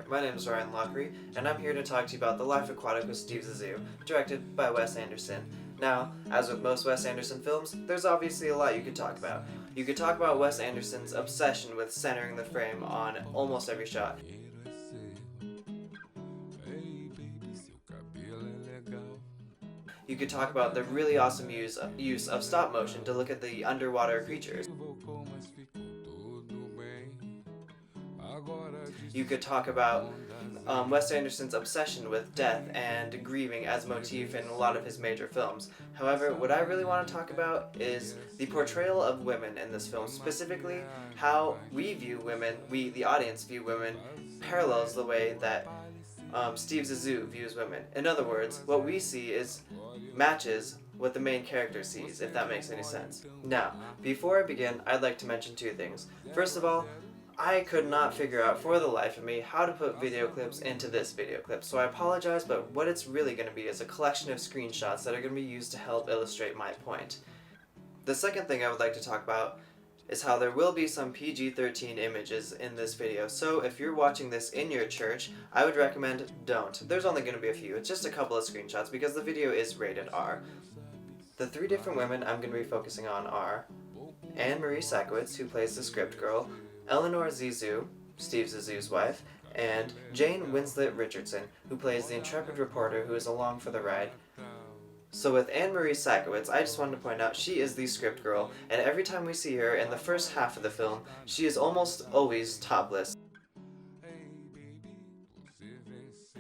my name is Ryan Lockery, and I'm here to talk to you about The Life Aquatic with Steve Zissou, directed by Wes Anderson. Now, as with most Wes Anderson films, there's obviously a lot you could talk about. You could talk about Wes Anderson's obsession with centering the frame on almost every shot. You could talk about the really awesome use of stop motion to look at the underwater creatures. You could talk about Wes Anderson's obsession with death and grieving as motif in a lot of his major films. However, what I really want to talk about is the portrayal of women in this film, specifically how we view women, we, the audience, view women, parallels the way that Steve Zissou views women. In other words, what we see is matches what the main character sees, if that makes any sense. Now, before I begin, I'd like to mention two things. First of all, I could not figure out for the life of me how to put video clips into this video clip, so I apologize, but what it's really going to be is a collection of screenshots that are going to be used to help illustrate my point. The second thing I would like to talk about is how there will be some PG-13 images in this video, so if you're watching this in your church, I would recommend don't. There's only going to be a few, it's just a couple of screenshots because the video is rated R. The three different women I'm going to be focusing on are Anne-Marie Sakowitz, who plays the script girl, Eleanor Zissou, Steve Zissou's wife, and Jane Winslet Richardson, who plays the intrepid reporter who is along for the ride. So with Anne-Marie Sakowitz, I just wanted to point out she is the script girl, and every time we see her in the first half of the film, she is almost always topless.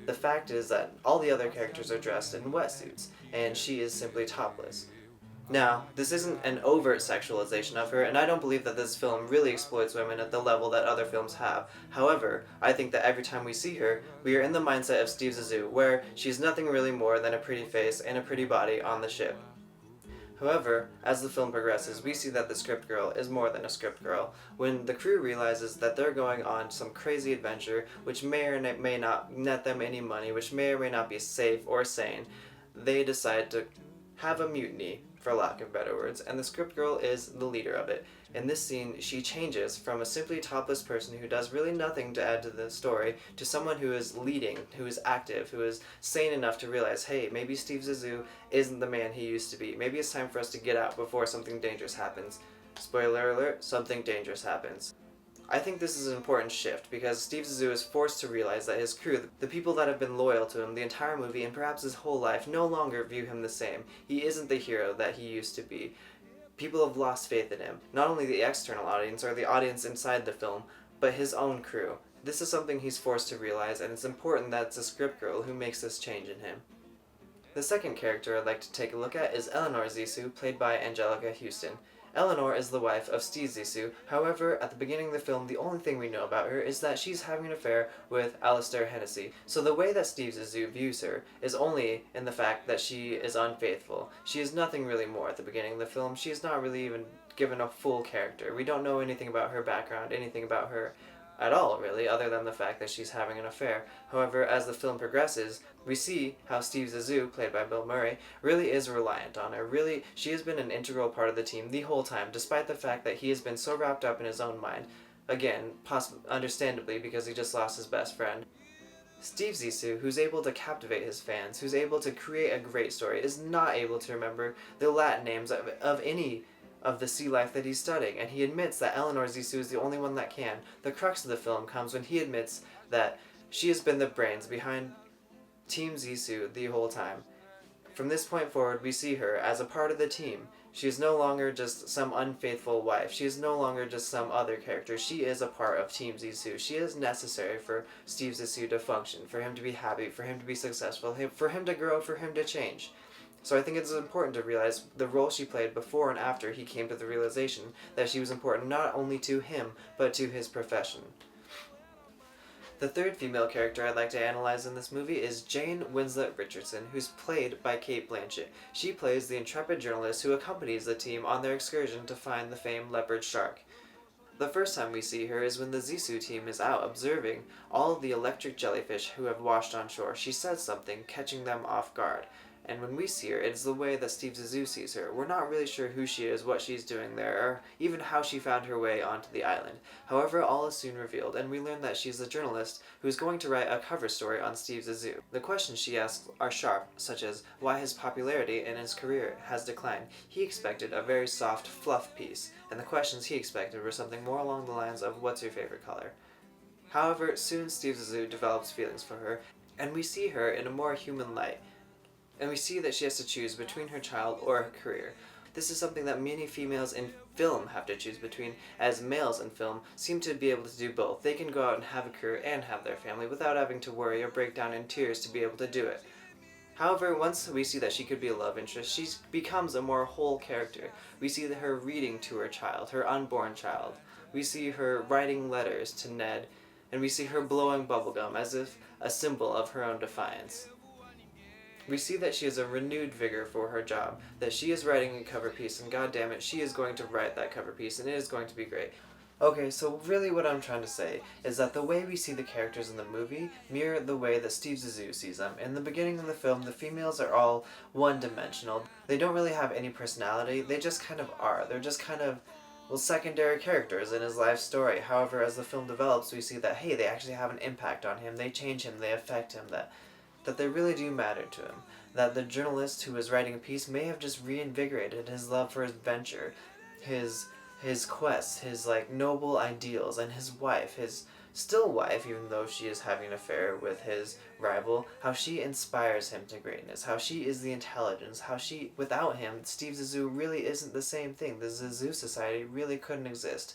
The fact is that all the other characters are dressed in wetsuits, and she is simply topless. Now, this isn't an overt sexualization of her, and I don't believe that this film really exploits women at the level that other films have. However, I think that every time we see her, we are in the mindset of Steve Zissou, where she's nothing really more than a pretty face and a pretty body on the ship. However, as the film progresses, we see that the script girl is more than a script girl. When the crew realizes that they're going on some crazy adventure, which may or may not net them any money, which may or may not be safe or sane, they decide to have a mutiny, for lack of better words, and the script girl is the leader of it. In this scene, she changes from a simply topless person who does really nothing to add to the story to someone who is leading, who is active, who is sane enough to realize, hey, maybe Steve Zissou isn't the man he used to be. Maybe it's time for us to get out before something dangerous happens. Spoiler alert, something dangerous happens. I think this is an important shift because Steve Zissou is forced to realize that his crew, the people that have been loyal to him the entire movie and perhaps his whole life, no longer view him the same. He isn't the hero that he used to be. People have lost faith in him. Not only the external audience or the audience inside the film, but his own crew. This is something he's forced to realize, and it's important that it's a script girl who makes this change in him. The second character I'd like to take a look at is Eleanor Zissou, played by Angelica Houston. Eleanor is the wife of Steve Zissou. However, at the beginning of the film, the only thing we know about her is that she's having an affair with Alistair Hennessy. So the way that Steve Zissou views her is only in the fact that she is unfaithful. She is nothing really more at the beginning of the film. She is not really even given a full character. We don't know anything about her background, anything about her at all, really, other than the fact that she's having an affair. However, as the film progresses, we see how Steve Zissou, played by Bill Murray, really is reliant on her. Really, she has been an integral part of the team the whole time, despite the fact that he has been so wrapped up in his own mind. Again, understandably, because he just lost his best friend. Steve Zissou, who's able to captivate his fans, who's able to create a great story, is not able to remember the Latin names of any of the sea life that he's studying, and he admits that Eleanor Zissou is the only one that can. The crux of the film comes when he admits that she has been the brains behind Team Zissou the whole time. From this point forward, we see her as a part of the team. She is no longer just some unfaithful wife. She is no longer just some other character. She is a part of Team Zissou. She is necessary for Steve Zissou to function, for him to be happy, for him to be successful, for him to grow, for him to change. So I think it's important to realize the role she played before and after he came to the realization that she was important not only to him, but to his profession. The third female character I'd like to analyze in this movie is Jane Winslet Richardson, who's played by Cate Blanchett. She plays the intrepid journalist who accompanies the team on their excursion to find the famed leopard shark. The first time we see her is when the Zissou team is out observing all of the electric jellyfish who have washed on shore. She says something, catching them off guard. And when we see her, it's the way that Steve Zissou sees her. We're not really sure who she is, what she's doing there, or even how she found her way onto the island. However, all is soon revealed, and we learn that she's a journalist who's going to write a cover story on Steve Zissou. The questions she asks are sharp, such as why his popularity in his career has declined. He expected a very soft fluff piece, and the questions he expected were something more along the lines of what's your favorite color? However, soon Steve Zissou develops feelings for her, and we see her in a more human light. And we see that she has to choose between her child or her career. This is something that many females in film have to choose between, as males in film seem to be able to do both. They can go out and have a career and have their family without having to worry or break down in tears to be able to do it. However, once we see that she could be a love interest, she becomes a more whole character. We see her reading to her child, her unborn child. We see her writing letters to Ned, and we see her blowing bubblegum as if a symbol of her own defiance. We see that she has a renewed vigor for her job, that she is writing a cover piece, and goddammit, she is going to write that cover piece, and it is going to be great. Okay, so really what I'm trying to say is that the way we see the characters in the movie mirror the way that Steve Zissou sees them. In the beginning of the film, the females are all one-dimensional. They don't really have any personality, they just kind of are. They're just kind of, well, secondary characters in his life story. However, as the film develops, we see that, hey, they actually have an impact on him, they change him, they affect him, that they really do matter to him. That the journalist who was writing a piece may have just reinvigorated his love for his venture, his quests, his noble ideals, and his wife, his still wife, even though she is having an affair with his rival, how she inspires him to greatness, how she is the intelligence, how she, without him, Steve Zissou really isn't the same thing. The Zissou Society really couldn't exist.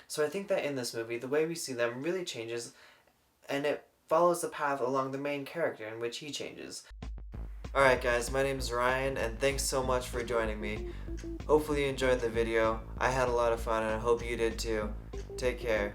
So I think that in this movie, the way we see them really changes, and it follows the path along the main character in which he changes. Alright guys, my name is Ryan, and thanks so much for joining me. Hopefully you enjoyed the video. I had a lot of fun, and I hope you did too. Take care.